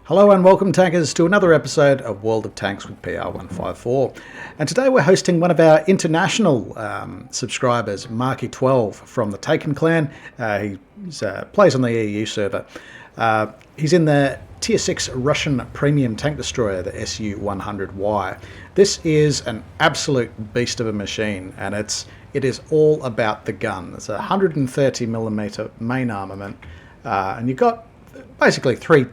Hello and welcome, tankers, to another episode of World of Tanks with PR154. And today we're hosting one of our international subscribers, marke12 from the Taken clan. He plays on the EU server. He's in the Tier 6 Russian premium tank destroyer, the SU-100Y. This is an absolute beast of a machine, and it is all about the gun. It's a 130mm main armament, and you've got basically three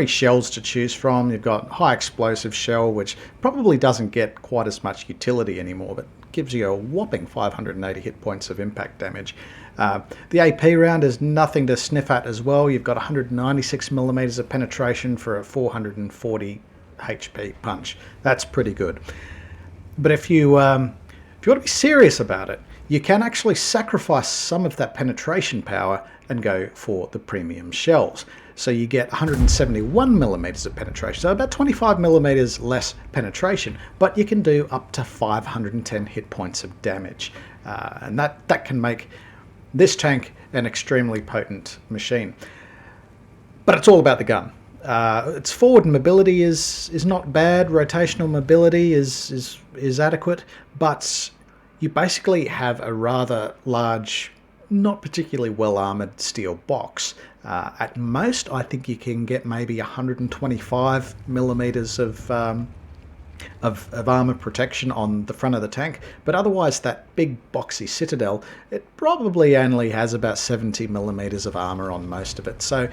shells to choose from. You've got high explosive shell, which probably doesn't get quite as much utility anymore, but gives you a whopping 580 hit points of impact damage. The AP round is nothing to sniff at as well. You've got 196mm of penetration for a 440 HP punch. That's pretty good. But if you want to be serious about it, you can actually sacrifice some of that penetration power and go for the premium shells. So you get 171mm of penetration, so about 25mm less penetration, but you can do up to 510 hit points of damage. And that can make this tank an extremely potent machine. But it's all about the gun. Its forward mobility is not bad, rotational mobility is adequate, but you basically have a rather large, not particularly well armored steel box. At most, I think you can get maybe 125mm of armor protection on the front of the tank, but otherwise that big boxy citadel, it probably only has about 70mm of armor on most of it. So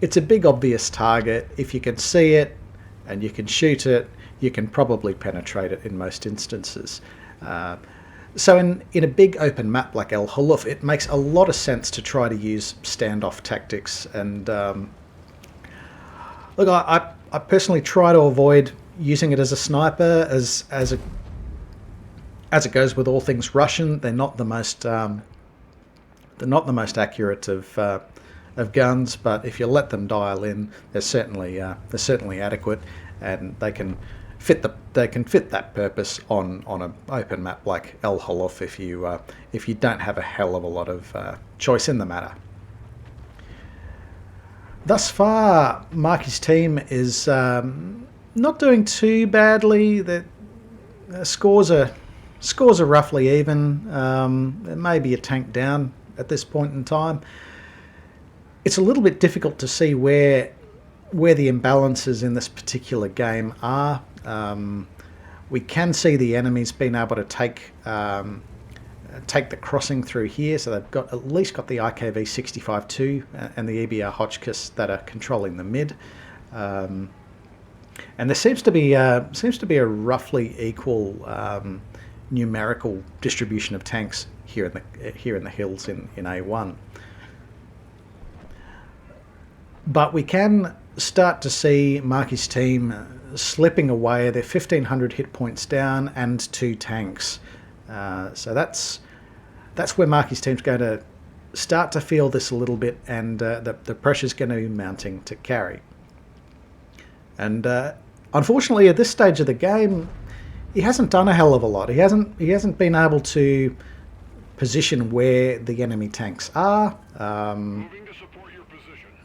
it's a big obvious target. If you can see it and you can shoot it, you can probably penetrate it in most instances. So in a big open map like El Haluf, it makes a lot of sense to try to use standoff tactics. And look, I personally try to avoid using it as a sniper, as it goes with all things Russian. They're not the most accurate of guns, but if you let them dial in, they're certainly adequate, and they can fit that purpose on an open map like El Haluf if you don't have a hell of a lot of choice in the matter. Thus far, Marke's team is not doing too badly. The scores are roughly even. There may be a tank down at this point in time. It's a little bit difficult to see where the imbalances in this particular game are. We can see the enemies being able to take the crossing through here, so they've at least got the IKV 65-2 and the EBR Hotchkiss that are controlling the mid, and there seems to be a roughly equal numerical distribution of tanks here in the hills in A1. But we can start to see Marke's team slipping away. They're 1,500 hit points down and 2 tanks. So that's where Marke's team's going to start to feel this a little bit, and the pressure's going to be mounting to carry. And unfortunately, at this stage of the game, he hasn't done a hell of a lot. He hasn't been able to position where the enemy tanks are.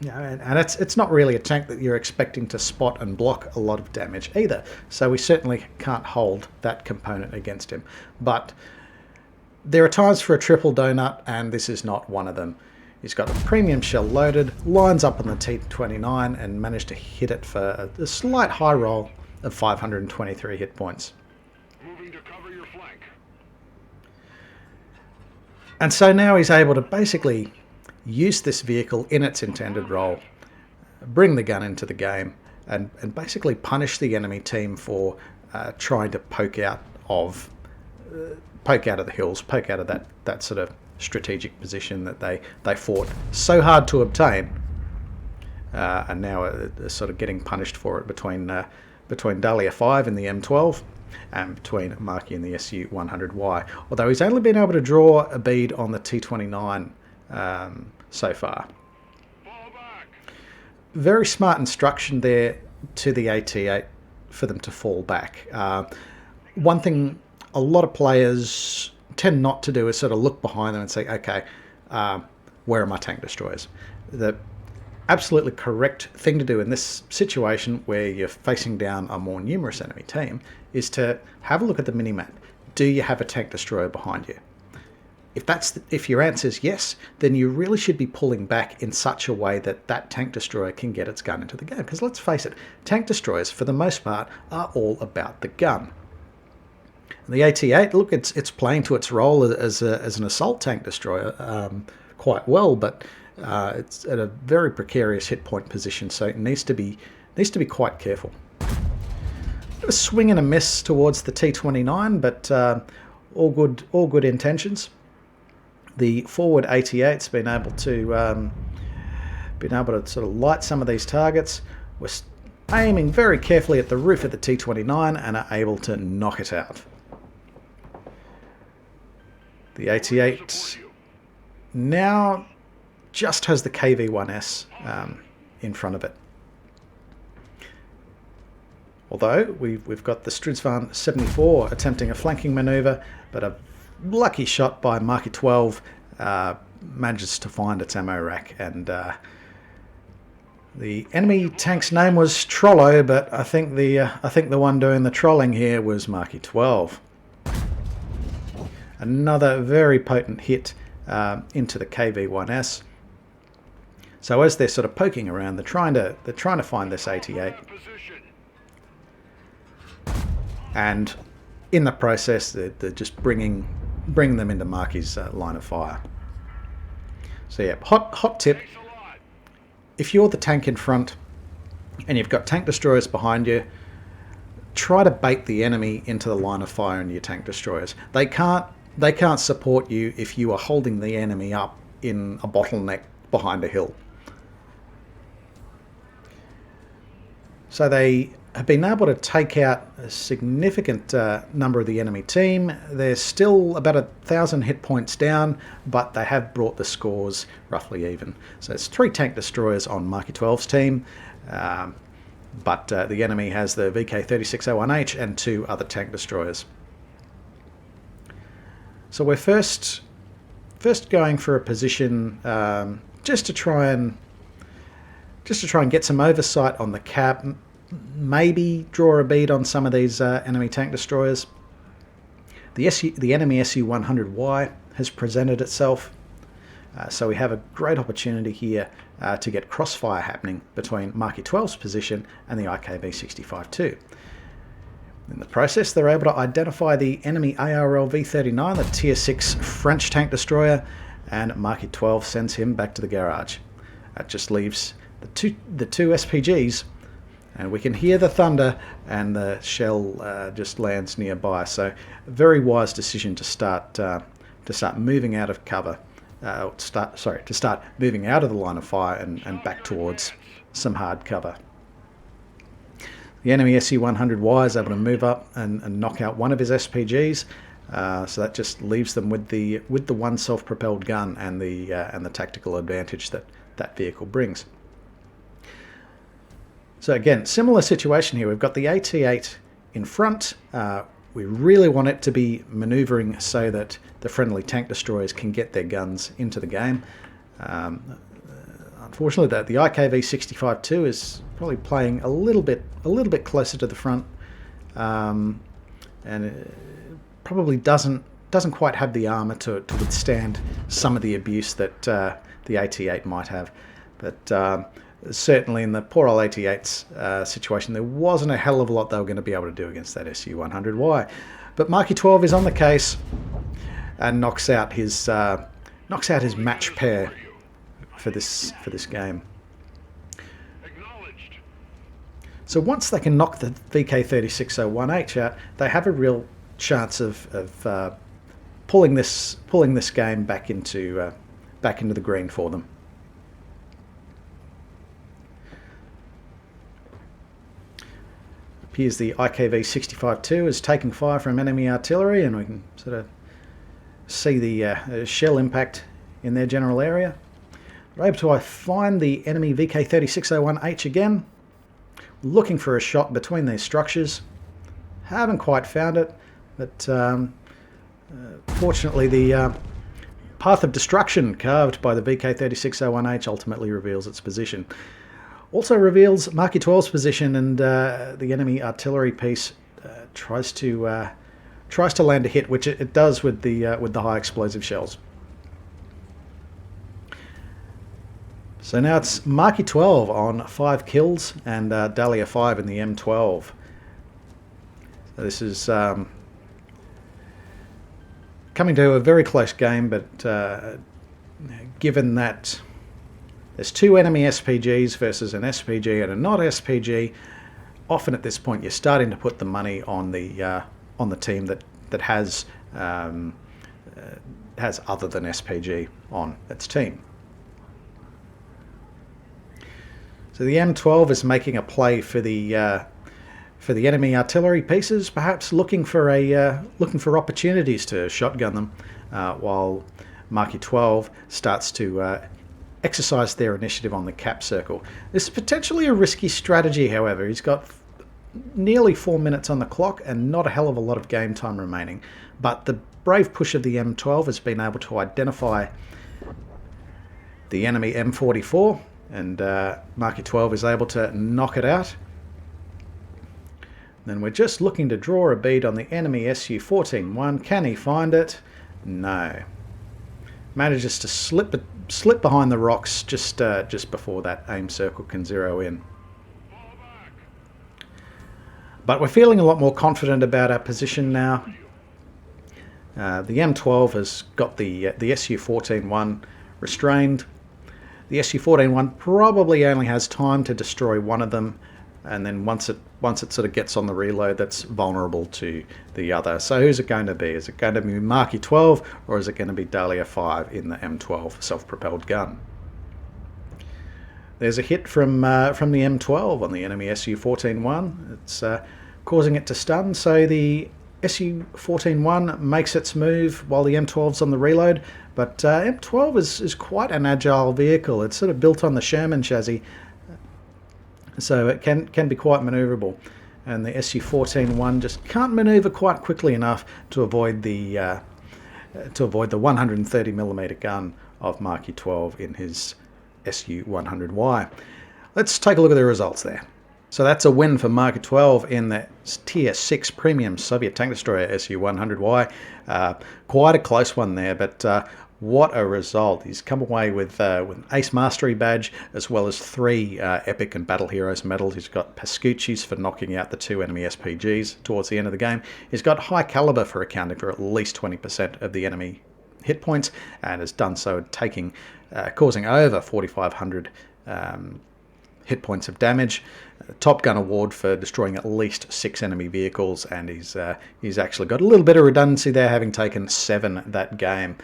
And it's not really a tank that you're expecting to spot and block a lot of damage either. So we certainly can't hold that component against him. But there are times for a triple donut, and this is not one of them. He's got a premium shell loaded, lines up on the T29, and managed to hit it for a slight high roll of 523 hit points. Moving to cover your flank. And so now he's able to basically use this vehicle in its intended role, bring the gun into the game, and basically punish the enemy team for trying to poke out of the hills, poke out of that sort of strategic position that they fought so hard to obtain, and now are sort of getting punished for it between Dahlia 5 and the M12, and between Marke and the SU-100Y. Although he's only been able to draw a bead on the T29 so far. Very smart instruction there to the AT8 for them to fall back. One thing a lot of players tend not to do is sort of look behind them and say, okay, where are my tank destroyers? absolutely correct thing to do in this situation where you're facing down a more numerous enemy team is to have a look at the minimap. Do you have a tank destroyer behind you? If your answer is yes, then you really should be pulling back in such a way that that tank destroyer can get its gun into the game. Because let's face it, tank destroyers, for the most part, are all about the gun. The AT-8, look, it's playing to its role as an assault tank destroyer quite well, but it's at a very precarious hit point position, so it needs to be quite careful. A swing and a miss towards the T-29, but all good intentions. The forward AT-8's been able to sort of light some of these targets. We're aiming very carefully at the roof of the T-29 and are able to knock it out. The AT-8 now just has the KV-1S in front of it. Although we've got the Stridsvagn 74 attempting a flanking maneuver, but a lucky shot by marke12 manages to find its ammo rack, and the enemy tank's name was Trollo, but I think the one doing the trolling here was marke12. Another very potent hit into the KV-1S. So as they're sort of poking around, they're trying to find this AT-8, and in the process, they're just bringing them into Marky's line of fire. So yeah, hot tip. If you're the tank in front and you've got tank destroyers behind you, try to bait the enemy into the line of fire in your tank destroyers. They can't support you if you are holding the enemy up in a bottleneck behind a hill. So they have been able to take out a significant number of the enemy team. They're still about 1,000 hit points down, but they have brought the scores roughly even. So it's 3 tank destroyers on marke12's team, but the enemy has the VK3601H and 2 other tank destroyers. So we're first going for a position just to try and get some oversight on the cap. Maybe draw a bead on some of these enemy tank destroyers. The enemy SU-100Y has presented itself, so we have a great opportunity here to get crossfire happening between marke12's position and the IKV-65-2. In the process, they're able to identify the enemy ARL V-39, the Tier 6 French tank destroyer, and marke12 sends him back to the garage. That just leaves the two SPGs, and we can hear the thunder, and the shell just lands nearby. So, a very wise decision to start moving out of cover, to start moving out of the line of fire and back towards some hard cover. The enemy SU-100Y is able to move up and knock out one of his SPGs, so that just leaves them with the one self-propelled gun and the tactical advantage that vehicle brings. So again, similar situation here. We've got the AT-8 in front. We really want it to be maneuvering so that the friendly tank destroyers can get their guns into the game. Unfortunately, the IKV-65-2 is probably playing a little bit closer to the front, and it probably doesn't quite have the armor to withstand some of the abuse that the AT-8 might have. But certainly in the poor old AT-8's situation, there wasn't a hell of a lot they were going to be able to do against that SU-100Y. But marke12 is on the case and knocks out his match pair for this game. So once they can knock the VK3601H out, they have a real chance of pulling this game back into the green for them. Appears the IKV-65-2 is taking fire from enemy artillery, and we can sort of see the shell impact in their general area. We're able to find the enemy VK3601H again, looking for a shot between these structures. Haven't quite found it, but fortunately the Path of Destruction, carved by the VK3601H, ultimately reveals its position. Also reveals marke12's position, and the enemy artillery piece tries to land a hit, which it does with the high explosive shells. So now it's marke12 on 5 kills and Dahlia 5 in the M12. So this is coming to a very close game, but given that there's 2 enemy SPGs versus an SPG and a not SPG, often at this point you're starting to put the money on the team that has other than SPG on its team. So the M12 is making a play for the enemy artillery pieces, perhaps looking for opportunities to shotgun them, while marke12 starts to exercise their initiative on the cap circle. This is potentially a risky strategy, however. He's got nearly 4 minutes on the clock and not a hell of a lot of game time remaining. But the brave push of the M12 has been able to identify the enemy M44, and marke12 is able to knock it out. Then we're just looking to draw a bead on the enemy SU-100Y. Can he find it? No. Manages to slip behind the rocks just before that aim circle can zero in. But we're feeling a lot more confident about our position now. The M12 has got the SU-100Y restrained. The SU-100Y probably only has time to destroy one of them, and then once it sort of gets on the reload, that's vulnerable to the other. So who's it going to be? Is it going to be marke12, or is it going to be Dahlia 5 in the M12 self-propelled gun? There's a hit from the M12 on the enemy SU-100Y. It's causing it to stun, so the SU-100Y makes its move while the M12's on the reload. But M12 is quite an agile vehicle. It's sort of built on the Sherman chassis, so it can be quite manoeuvrable. And the SU-100Y just can't manoeuvre quite quickly enough to avoid the 130mm gun of marke12 in his SU-100Y. Let's take a look at the results there. So that's a win for marke12 in the Tier 6 Premium Soviet Tank Destroyer SU-100Y. Quite a close one there, but what a result. He's come away with an Ace Mastery badge, as well as 3 Epic and Battle Heroes medals. He's got Pascucci's for knocking out the 2 enemy SPGs towards the end of the game. He's got High Calibre for accounting for at least 20% of the enemy hit points, and has done so causing over 4,500 hit points of damage. Top Gun award for destroying at least 6 enemy vehicles, and he's actually got a little bit of redundancy there, having taken 7 that game.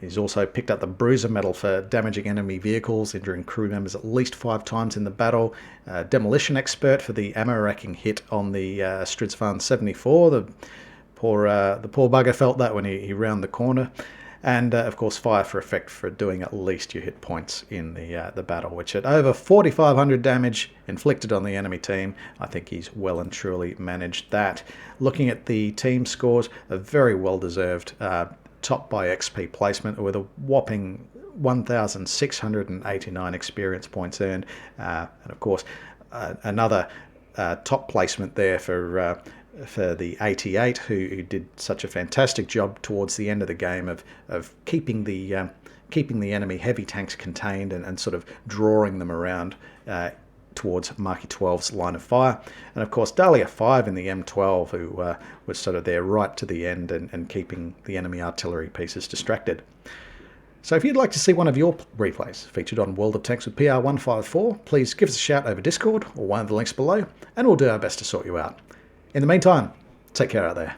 He's also picked up the Bruiser medal for damaging enemy vehicles, injuring crew members at least 5 times in the battle. Demolition expert for the ammo racking hit on the Stridsvan 74. The poor bugger felt that when he rounded the corner. And of course, fire for effect for doing at least your hit points in the battle, which at over 4,500 damage inflicted on the enemy team, I think he's well and truly managed that. Looking at the team scores, a very well-deserved top by XP placement with a whopping 1,689 experience points earned, and of course another top placement there for the 88, who did such a fantastic job towards the end of the game of keeping the enemy heavy tanks contained and sort of drawing them around towards marke12's line of fire. And of course Dahlia 5 in the M12, who was sort of there right to the end and keeping the enemy artillery pieces distracted. So if you'd like to see one of your replays featured on World of Tanks with PR154, please give us a shout over Discord or one of the links below, and we'll do our best to sort you out. In the meantime, take care out there.